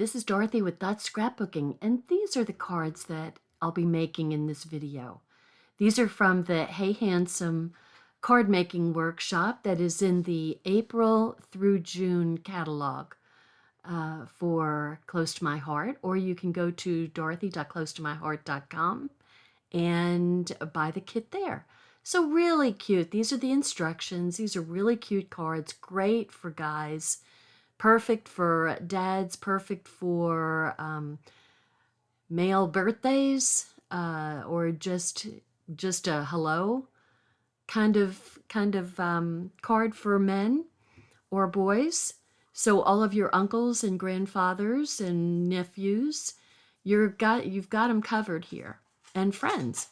this is Dorothy with Scrapbooking, and these are the cards that I'll be making in this video. These are from the Hey Handsome card making workshop that is in the April through June catalog for Close to My Heart, or you can go to dorothy.closetomyheart.com and buy the kit there. So really cute. These are the instructions. These are really cute cards, great for guys. Perfect for dads, perfect for male birthdays, or just a hello kind of card for men or boys. So all of your uncles and grandfathers and nephews, you've got them covered here, and friends.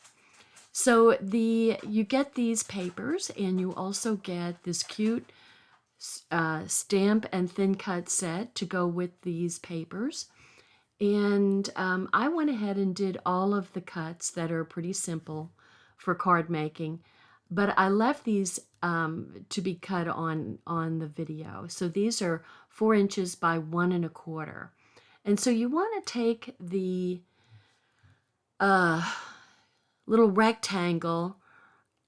So you get these papers, and you also get this cute stamp and thin cut set to go with these papers. And I went ahead and did all of the cuts that are pretty simple for card making, but I left these to be cut on the video. So these are 4 inches by 1 1/4. And so you want to take the little rectangle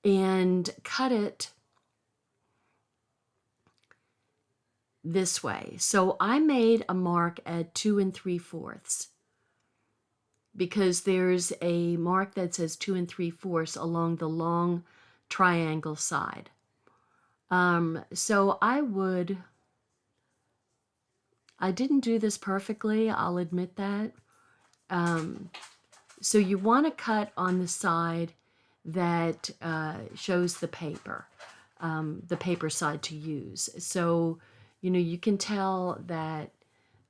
and cut it this way. So I made a mark at 2 3/4 because there's a mark that says 2 3/4 along the long triangle side. So I didn't do this perfectly, I'll admit that. So you want to cut on the side that shows the paper side to use. So you can tell that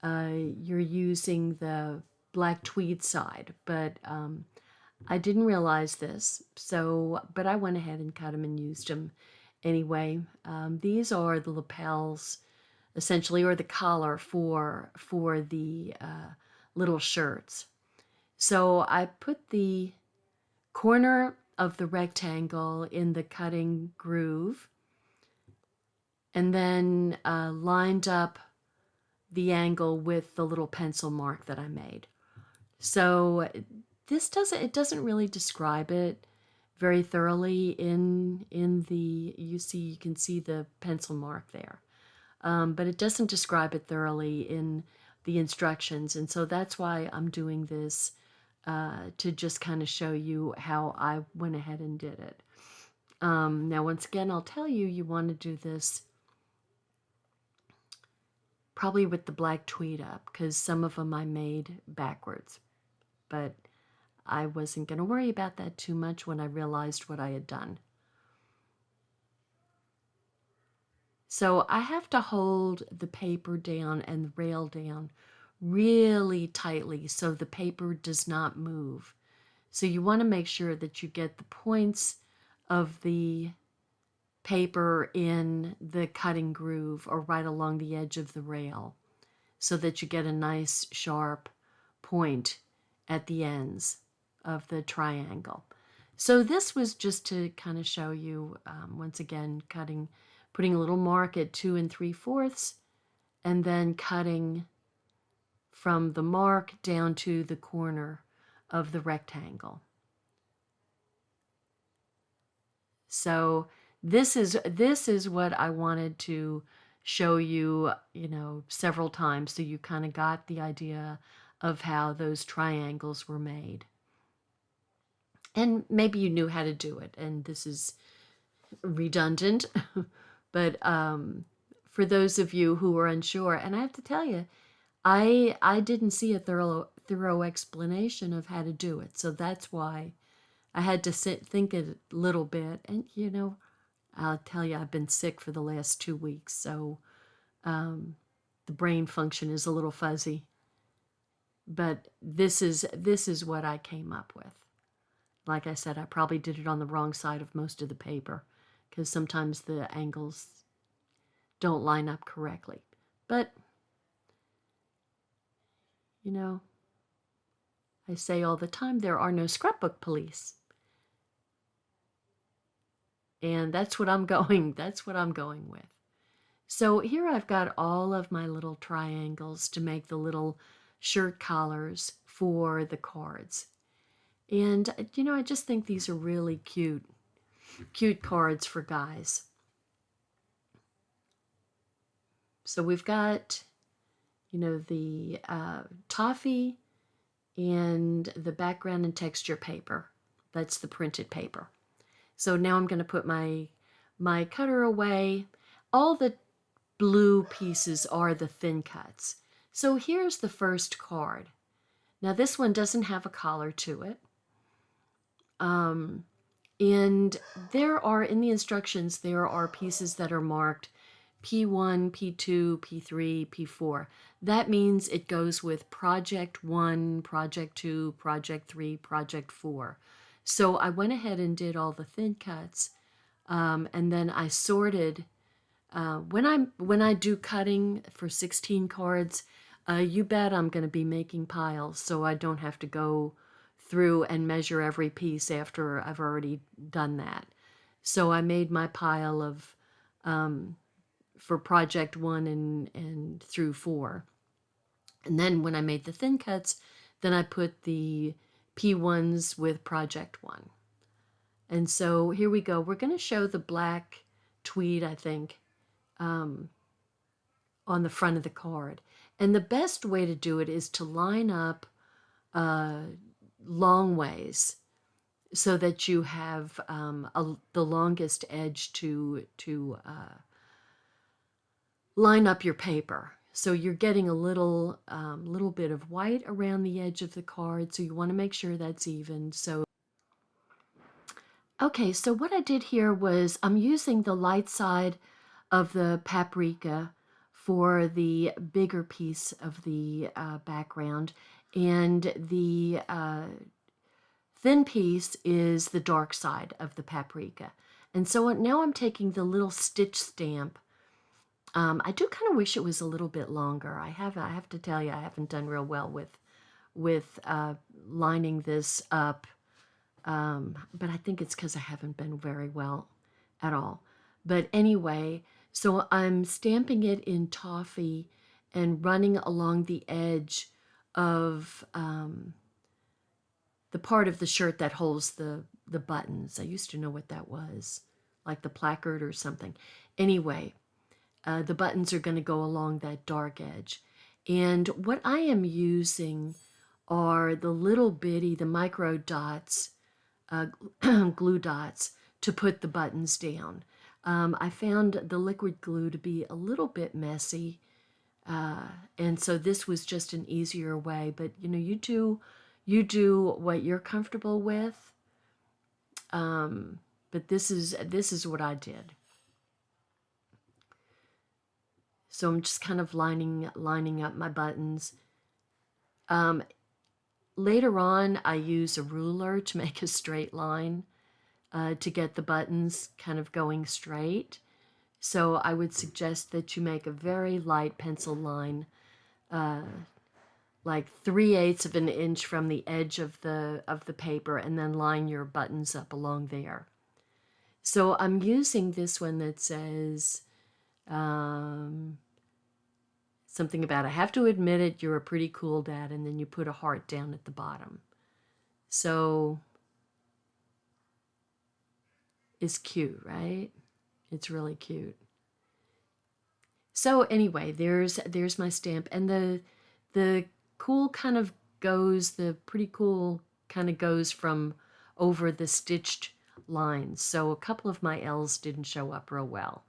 you're using the black tweed side, but I didn't realize this. But I went ahead and cut them and used them anyway. These are the lapels, essentially, or the collar for the little shirts. So I put the corner of the rectangle in the cutting groove, and then lined up the angle with the little pencil mark that I made. So it doesn't really describe it very thoroughly in the, you can see the pencil mark there. But it doesn't describe it thoroughly in the instructions, and so that's why I'm doing this to just kind of show you how I went ahead and did it. Now, once again, I'll tell you, you want to do this probably with the black tweed up, because some of them I made backwards. But I wasn't going to worry about that too much when I realized what I had done. So I have to hold the paper down and the rail down really tightly so the paper does not move. So you want to make sure that you get the points of the paper in the cutting groove or right along the edge of the rail, so that you get a nice sharp point at the ends of the triangle. So this was just to kind of show you, once again, putting a little mark at 2 3/4, and then cutting from the mark down to the corner of the rectangle. So this is what I wanted to show you, several times, so you kind of got the idea of how those triangles were made. And maybe you knew how to do it, and this is redundant, but for those of you who are unsure, and I have to tell you, I didn't see a thorough explanation of how to do it, so that's why I had to think a little bit. And I'll tell you, I've been sick for the last 2 weeks, so the brain function is a little fuzzy. But this is what I came up with. Like I said, I probably did it on the wrong side of most of the paper, because sometimes the angles don't line up correctly. But I say all the time, there are no scrapbook police. And that's what I'm going with. So here I've got all of my little triangles to make the little shirt collars for the cards. And, I just think these are really cute cards for guys. So we've got, the Toffee and the background and texture paper. That's the printed paper. So now I'm going to put my cutter away. All the blue pieces are the thin cuts. So here's the first card. Now this one doesn't have a collar to it. And there are, in the instructions, there are pieces that are marked P1, P2, P3, P4. That means it goes with Project 1, Project 2, Project 3, Project 4. So I went ahead and did all the thin cuts, and then I sorted. When I do cutting for 16 cards, you bet I'm going to be making piles, so I don't have to go through and measure every piece after I've already done that. So I made my pile of for Project 1 and through 4. And then when I made the thin cuts, then I put the P1s with Project 1. And so here we go. We're going to show the black tweed, I think, on the front of the card. And the best way to do it is to line up long ways so that you have the longest edge to line up your paper. So you're getting a little bit of white around the edge of the card, so you want to make sure that's even. So, okay, so what I did here was I'm using the light side of the Paprika for the bigger piece of the background, and the thin piece is the dark side of the Paprika. And so now I'm taking the little stitch stamp. I do kind of wish it was a little bit longer. I have to tell you, I haven't done real well with lining this up, but I think it's because I haven't been very well at all. But anyway, so I'm stamping it in Toffee and running along the edge of the part of the shirt that holds the buttons. I used to know what that was, like the placard or something. Anyway, the buttons are going to go along that dark edge. And what I am using are the little bitty, the micro dots, glue dots, to put the buttons down. I found the liquid glue to be a little bit messy, and so this was just an easier way. But you do what you're comfortable with. But this is what I did. So I'm just kind of lining up my buttons. Later on, I use a ruler to make a straight line to get the buttons kind of going straight. So I would suggest that you make a very light pencil line, like 3/8 of an inch from the edge of the paper, and then line your buttons up along there. So I'm using this one that says something about, I have to admit it, you're a pretty cool dad, and then you put a heart down at the bottom. So it's cute, right? It's really cute. So anyway, there's my stamp, and the cool kind of goes, the pretty cool kind of goes from over the stitched lines. So a couple of my L's didn't show up real well.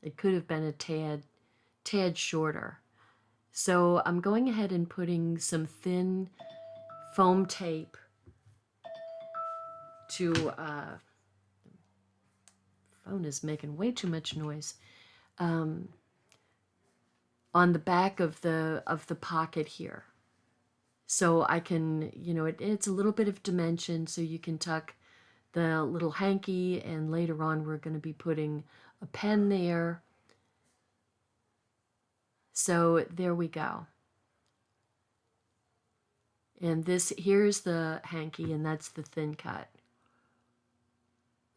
It could have been a tad shorter. So I'm going ahead and putting some thin foam tape to, phone is making way too much noise, on the back of the pocket here. So I can, it's a little bit of dimension, so you can tuck the little hanky, and later on we're going to be putting a pen there. So there we go. And here's the hanky, and that's the thin cut.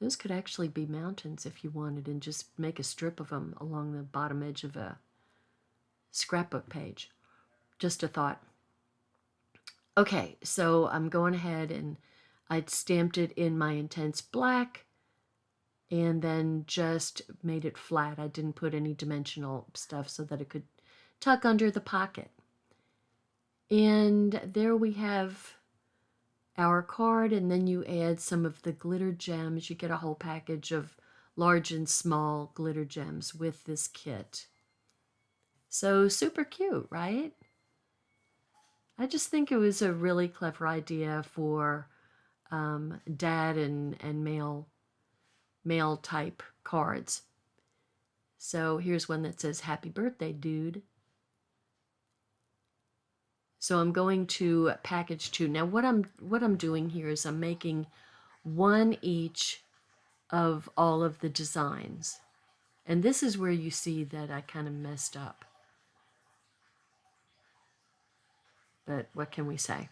Those could actually be mountains if you wanted, and just make a strip of them along the bottom edge of a scrapbook page. Just a thought. Okay, so I'm going ahead and I'd stamped it in my intense black and then just made it flat. I didn't put any dimensional stuff so that it could tuck under the pocket. And there we have our card, and then you add some of the glitter gems. You get a whole package of large and small glitter gems with this kit. So super cute, right? I just think it was a really clever idea for dad and male type cards. So here's one that says, "Happy birthday, dude." So I'm going to package 2. Now what I'm doing here is I'm making one each of all of the designs. And this is where you see that I kind of messed up. But what can we say?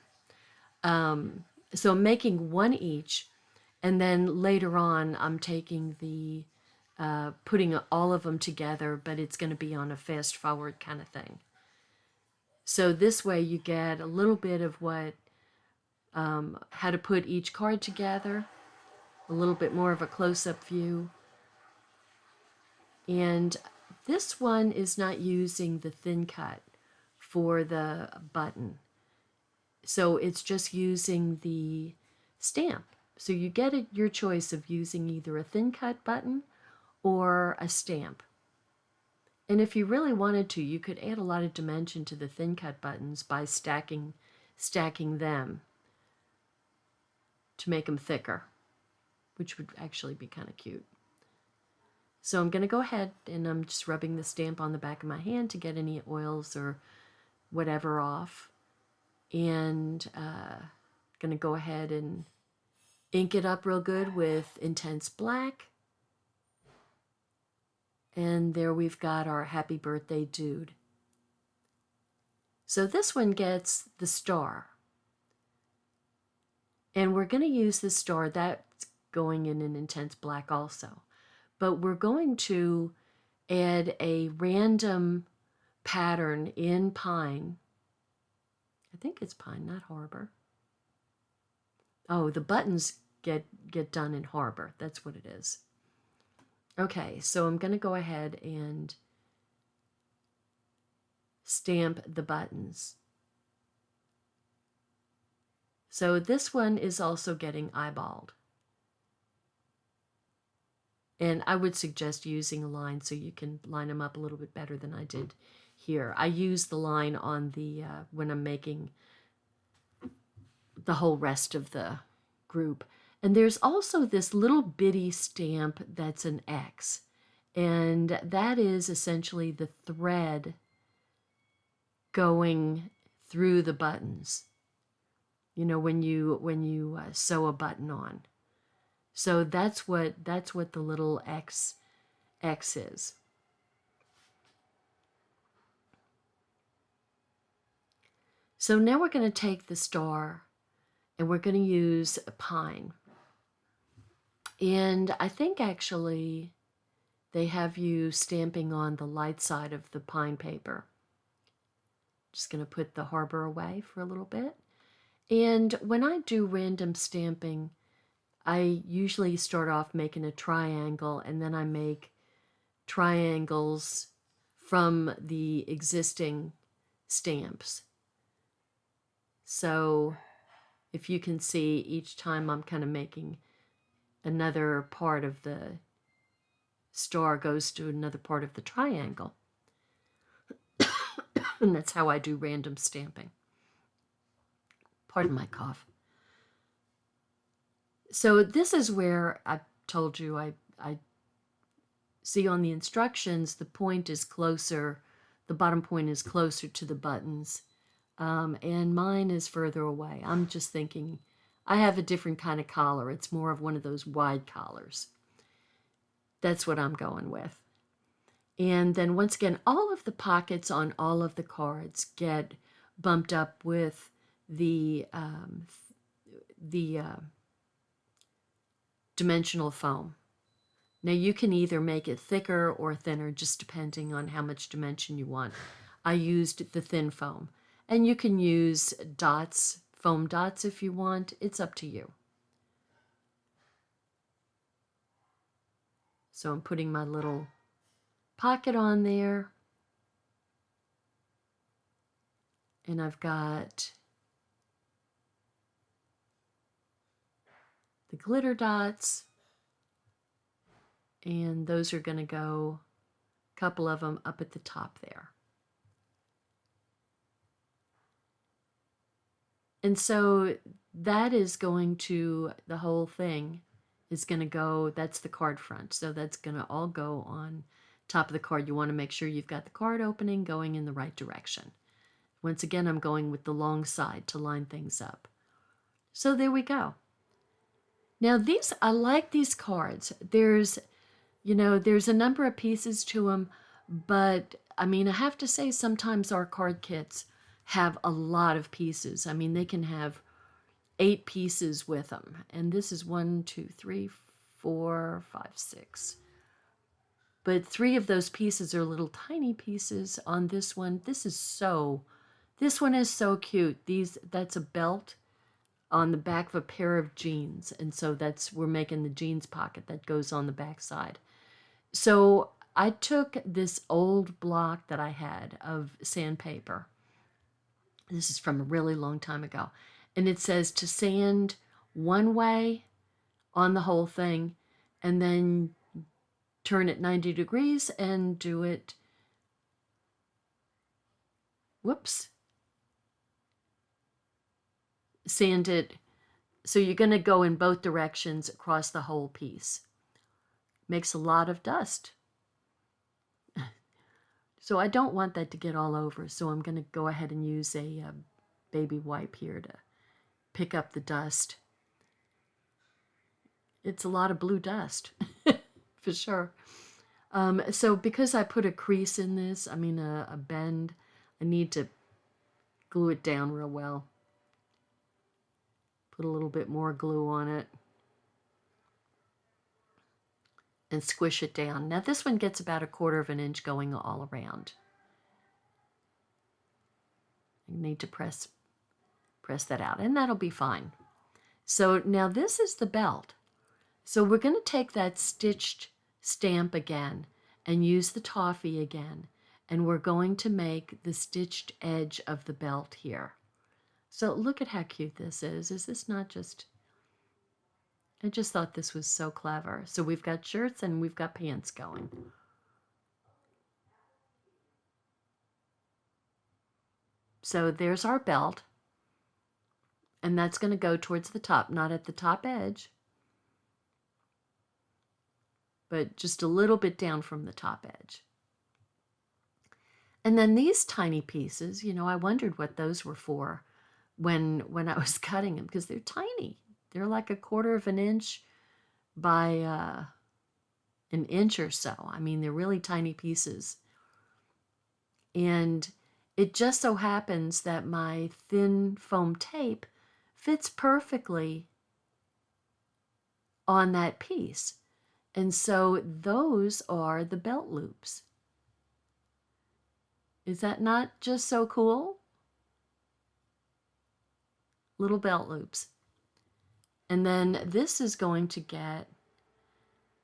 So I'm making one each, and then later on I'm taking the, putting all of them together, but it's going to be on a fast forward kind of thing. So this way you get a little bit of what, how to put each card together, a little bit more of a close-up view. And this one is not using the thin cut for the button. So it's just using the stamp. So you get your choice of using either a thin cut button or a stamp. And if you really wanted to, you could add a lot of dimension to the thin cut buttons by stacking them to make them thicker, which would actually be kind of cute. So I'm going to go ahead and I'm just rubbing the stamp on the back of my hand to get any oils or whatever off. And going to go ahead and ink it up real good with intense black. And there we've got our happy birthday dude. So this one gets the star. And we're going to use the star, that's going in an intense black also. But we're going to add a random pattern in pine. I think it's pine, not Harbour. Oh, the buttons get done in Harbour. That's what it is. Okay, so I'm going to go ahead and stamp the buttons. So this one is also getting eyeballed. And I would suggest using a line so you can line them up a little bit better than I did here. I use the line on the, when I'm making the whole rest of the group. And there's also this little bitty stamp that's an X. And that is essentially the thread going through the buttons. You know, when you sew a button on. So that's what the little X is. So now we're going to take the star and we're going to use a pine. And I think actually they have you stamping on the light side of the pine paper. Just going to put the Harbour away for a little bit. And when I do random stamping, I usually start off making a triangle, and then I make triangles from the existing stamps. So if you can see, each time I'm kind of making another part of the star goes to another part of the triangle. And that's how I do random stamping. Pardon my cough. So this is where I told you I see on the instructions the point is closer, the bottom point is closer to the buttons, and mine is further away. I'm just thinking I have a different kind of collar. It's more of one of those wide collars. That's what I'm going with. And then once again, all of the pockets on all of the cards get bumped up with the dimensional foam. Now you can either make it thicker or thinner, just depending on how much dimension you want. I used the thin foam. And you can use dots, foam dots if you want. It's up to you. So I'm putting my little pocket on there. And I've got the glitter dots. And those are going to go, a couple of them up at the top there. And so that is going to, the whole thing is going to go, that's the card front. So that's going to all go on top of the card. You want to make sure you've got the card opening going in the right direction. Once again, I'm going with the long side to line things up. So there we go. Now these, I like these cards. There's, you know, there's a number of pieces to them, but I mean, I have to say sometimes our card kits have a lot of pieces. I mean, they can have 8 pieces with them. And this is 1, 2, 3, 4, 5, 6. But 3 of those pieces are little tiny pieces on this one. This one is so cute. That's a belt on the back of a pair of jeans. And so we're making the jeans pocket that goes on the back side. So I took this old block that I had of sandpaper. This is from a really long time ago. And it says to sand one way on the whole thing and then turn it 90 degrees and do it, sand it. So you're going to go in both directions across the whole piece. Makes a lot of dust. So I don't want that to get all over. So I'm going to go ahead and use a baby wipe here to pick up the dust. It's a lot of blue dust, for sure. So because I put a crease in this, I mean a bend, I need to glue it down real well. Put a little bit more glue on it. And squish it down. Now this one gets about 1/4 inch going all around. I need to press that out, and that'll be fine. So now this is the belt. So we're going to take that stitched stamp again and use the toffee again, and we're going to make the stitched edge of the belt here. So look at how cute this is. Is this not just... I just thought this was so clever. So we've got shirts and we've got pants going. So there's our belt. And that's going to go towards the top, not at the top edge, but just a little bit down from the top edge. And then these tiny pieces, you know, I wondered what those were for when I was cutting them, because they're tiny. They're like 1/4 inch by 1 inch or so. I mean, they're really tiny pieces. And it just so happens that my thin foam tape fits perfectly on that piece. And so those are the belt loops. Is that not just so cool? Little belt loops. And then this is going to get,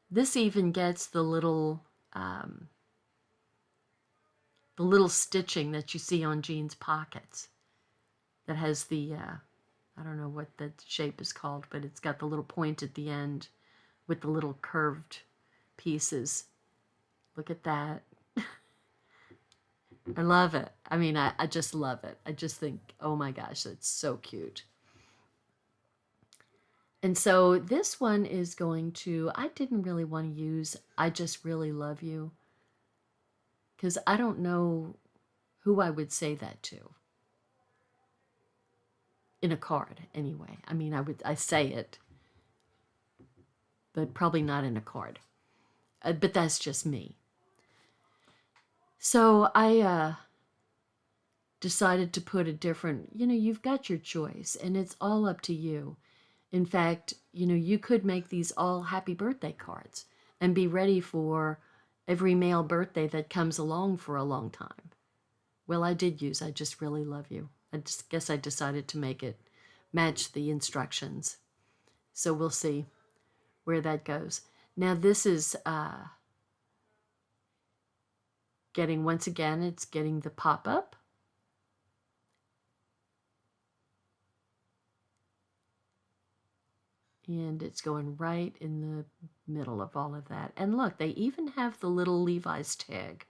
this even gets the little stitching that you see on jeans pockets. That has the, I don't know what that shape is called, but it's got the little point at the end with the little curved pieces. Look at that. I love it. I mean, I just love it. I just think, oh my gosh, that's so cute. And so this one is going to, I didn't really want to use I Just Really Love You, because I don't know who I would say that to. In a card, anyway. I mean, I say it, but probably not in a card. But that's just me. So I decided to put a different, you know, you've got your choice, and it's all up to you. In fact, you know, you could make these all happy birthday cards and be ready for every male birthday that comes along for a long time. Well, I did use I just really love you. I just guess I decided to make it match the instructions. So we'll see where that goes. Now this is getting, once again, it's getting the pop-up. And it's going right in the middle of all of that. And look, they even have the little Levi's tag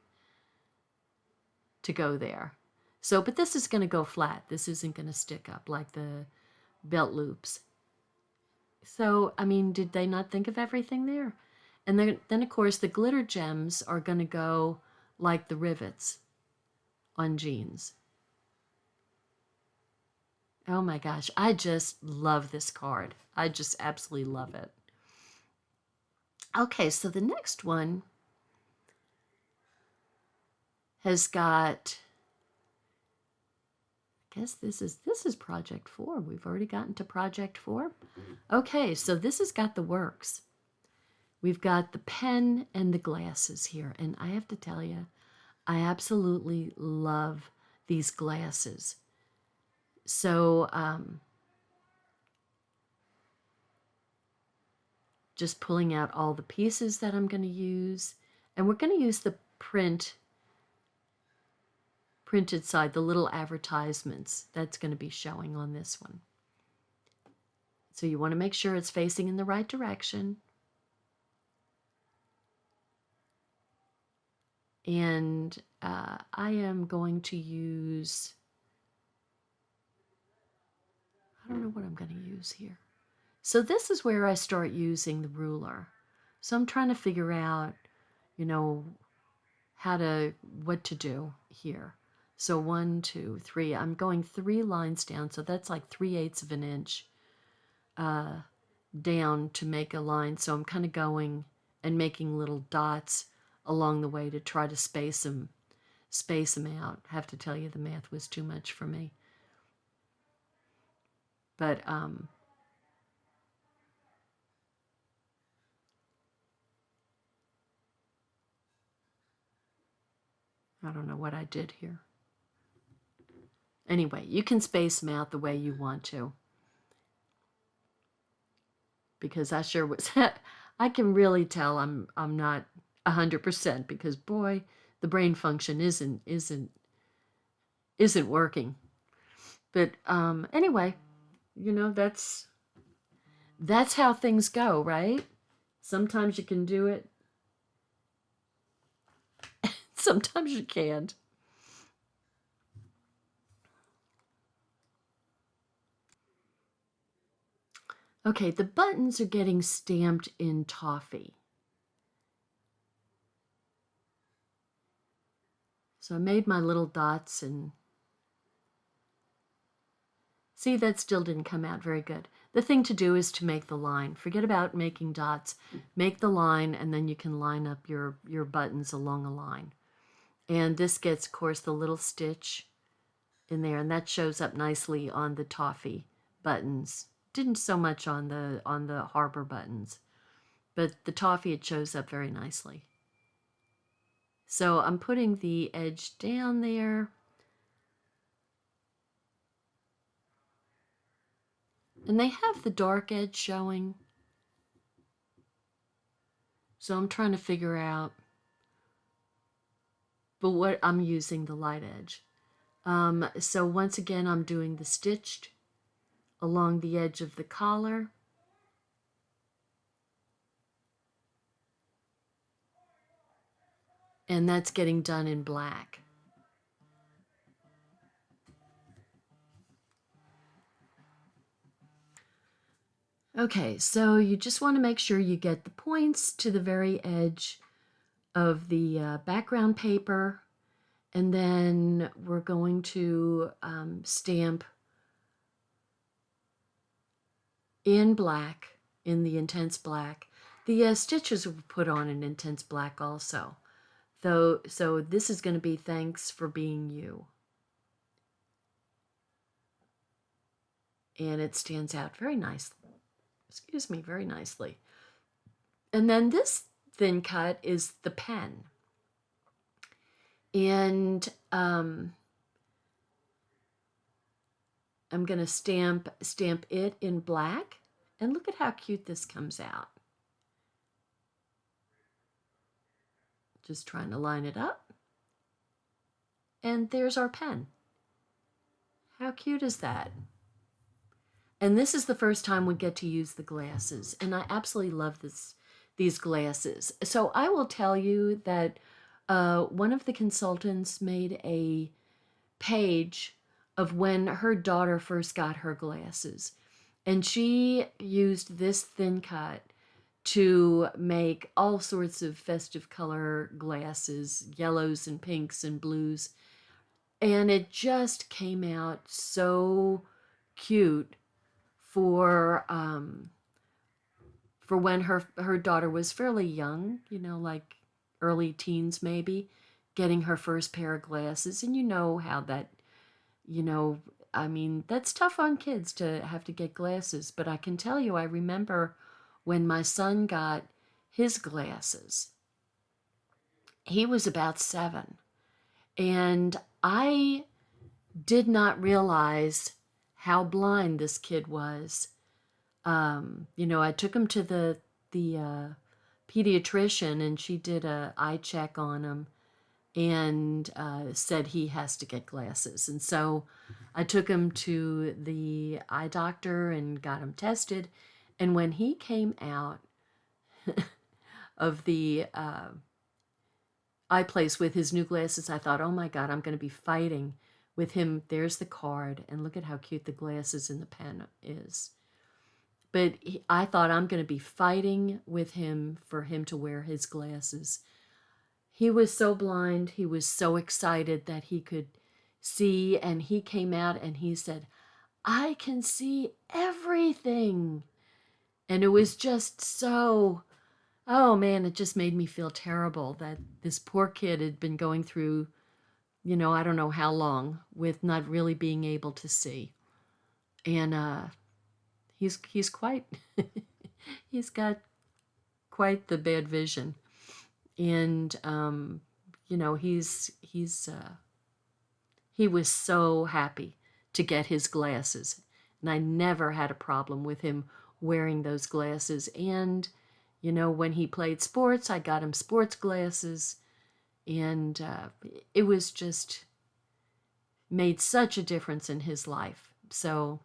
to go there. So, but this is going to go flat. This isn't going to stick up like the belt loops. So, I mean, did they not think of everything there? And then of course, the glitter gems are going to go like the rivets on jeans. Oh my gosh, I just love this card. I just absolutely love it. Okay, so the next one has got, I guess this is project 4. We've already gotten to project 4. Okay, so this has got the works. We've got the pen and the glasses here, and I have to tell you, I absolutely love these glasses. So just pulling out all the pieces that I'm going to use, and we're going to use the printed side, the little advertisements that's going to be showing on this one. So you want to make sure it's facing in the right direction. And I am going to use, I don't know what I'm going to use here. So this is where I start using the ruler. So I'm trying to figure out, you know, what to do here. So 1, 2, 3, I'm going 3 lines down. So that's like 3/8 of an inch down to make a line. So I'm kind of going and making little dots along the way to try to space them out. I have to tell you, the math was too much for me. But I don't know what I did here. Anyway, you can space them out the way you want to. Because I sure was, I can really tell I'm not 100% because boy, the brain function isn't working. But anyway, you know, that's how things go, right? Sometimes you can do it. Sometimes you can't. Okay, the buttons are getting stamped in Toffee. So I made my little dots and see, that still didn't come out very good. The thing to do is to make the line. Forget about making dots. Make the line, and then you can line up your buttons along a line. And this gets, of course, the little stitch in there, and that shows up nicely on the Toffee buttons. Didn't so much on the Harbour buttons, but the Toffee, it shows up very nicely. So I'm putting the edge down there. And they have the dark edge showing. So I'm trying to figure out, but what I'm using the light edge. So once again, I'm doing the stitched along the edge of the collar. And that's getting done in black. Okay, so you just want to make sure you get the points to the very edge of the background paper, and then we're going to stamp in black, in the intense black. The stitches were put on in intense black also. So this is going to be Thanks for Being You. And it stands out very nicely. Excuse me, very nicely. And then this thin cut is the pen. And I'm going to stamp it in black. And look at how cute this comes out. Just trying to line it up. And there's our pen. How cute is that? And this is the first time we get to use the glasses. And I absolutely love these glasses. So I will tell you that one of the consultants made a page of when her daughter first got her glasses. And she used this thin cut to make all sorts of festive color glasses, yellows and pinks and blues. And it just came out so cute for when her daughter was fairly young, you know, like early teens maybe, getting her first pair of glasses. And you know how that, you know, I mean, that's tough on kids to have to get glasses. But I can tell you, I remember when my son got his glasses, he was about 7. And I did not realize how blind this kid was. You know, I took him to the pediatrician, and she did a eye check on him and said he has to get glasses. And so I took him to the eye doctor and got him tested. And when he came out of the eye place with his new glasses, I thought, oh my God, I'm going to be fighting with him. There's the card, and look at how cute the glasses and the pen is. But I thought, I'm going to be fighting with him for him to wear his glasses. He was so blind. He was so excited that he could see, and he came out and he said, I can see everything. And it was just so, oh man, it just made me feel terrible that this poor kid had been going through, you know, I don't know how long with not really being able to see. And he's quite, he's got quite the bad vision. And, you know, he was so happy to get his glasses. And I never had a problem with him wearing those glasses. And, you know, when he played sports, I got him sports glasses. And it was just made such a difference in his life. So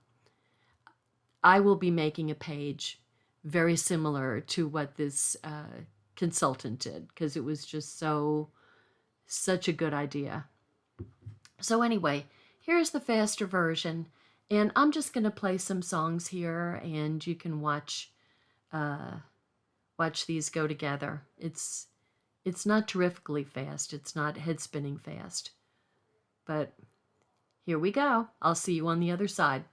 I will be making a page very similar to what this consultant did, because it was just such a good idea. So anyway, here's the faster version, and I'm just going to play some songs here, and you can watch these go together. It's not terrifically fast. It's not head spinning fast. But here we go. I'll see you on the other side.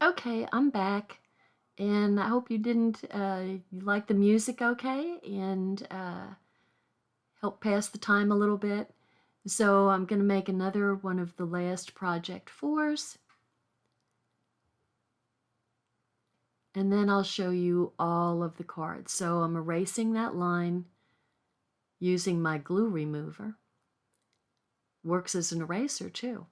Okay, I'm back, and I hope you didn't, you like the music okay, and help pass the time a little bit. So I'm going to make another one of the last project 4s. And then I'll show you all of the cards. So I'm erasing that line using my glue remover. Works as an eraser too.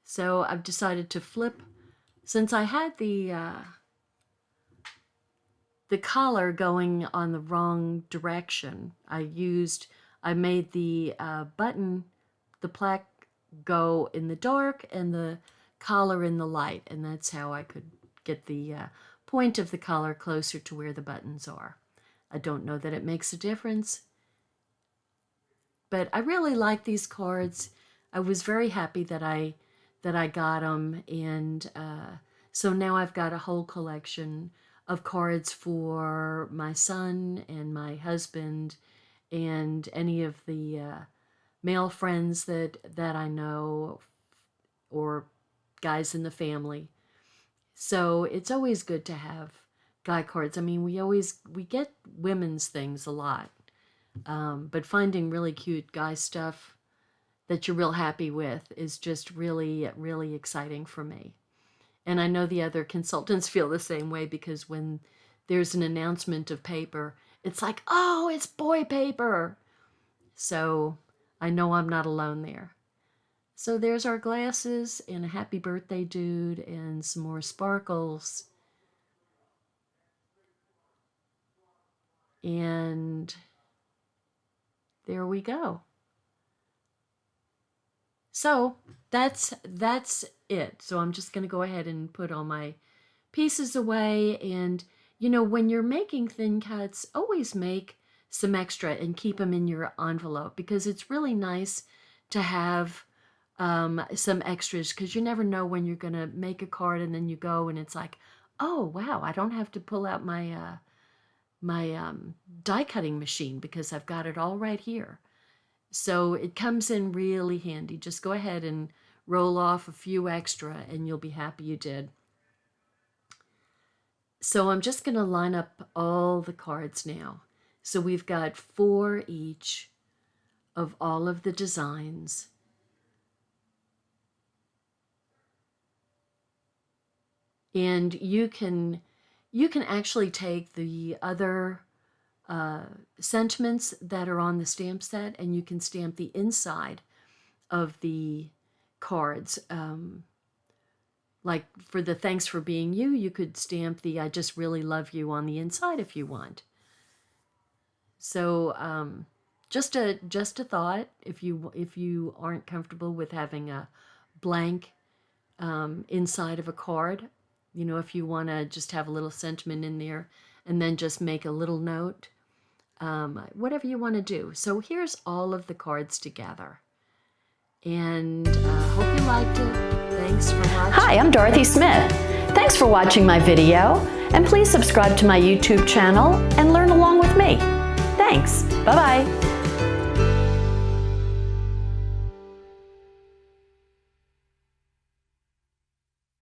So I've decided to flip, since I had the collar going on the wrong direction. I made the button, the plaque go in the dark and the collar in the light, and that's how I could get the point of the collar closer to where the buttons are. I don't know that it makes a difference, but I really like these cards. I was very happy that I got them, and so now I've got a whole collection of cards for my son and my husband and any of the male friends that I know, or guys in the family. So it's always good to have guy cards. I mean, we get women's things a lot, but finding really cute guy stuff that you're real happy with is just really, really exciting for me. And I know the other consultants feel the same way, because when there's an announcement of paper, it's like, oh, it's boy paper. So I know I'm not alone there. So there's our glasses and a happy birthday dude and some more sparkles. And there we go. So that's it. So I'm just going to go ahead and put all my pieces away. And, you know, when you're making thin cuts, always make some extra and keep them in your envelope, because it's really nice to have some extras, because you never know when you're going to make a card and then you go and it's like, oh, wow, I don't have to pull out my die cutting machine because I've got it all right here. So it comes in really handy. Just go ahead and roll off a few extra and you'll be happy you did. So I'm just going to line up all the cards now. So we've got 4 each of all of the designs. And you can actually take the other sentiments that are on the stamp set, and you can stamp the inside of the cards. Like for the thanks for being you, you could stamp the I just really love you on the inside if you want. So just a thought, if you aren't comfortable with having a blank inside of a card, you know, if you want to just have a little sentiment in there and then just make a little note, whatever you want to do. So here's all of the cards together. And hope you liked it. Thanks for watching. Hi, I'm Dorothy Smith. Thanks for watching my video, and please subscribe to my YouTube channel and learn along with me. Thanks. Bye-bye.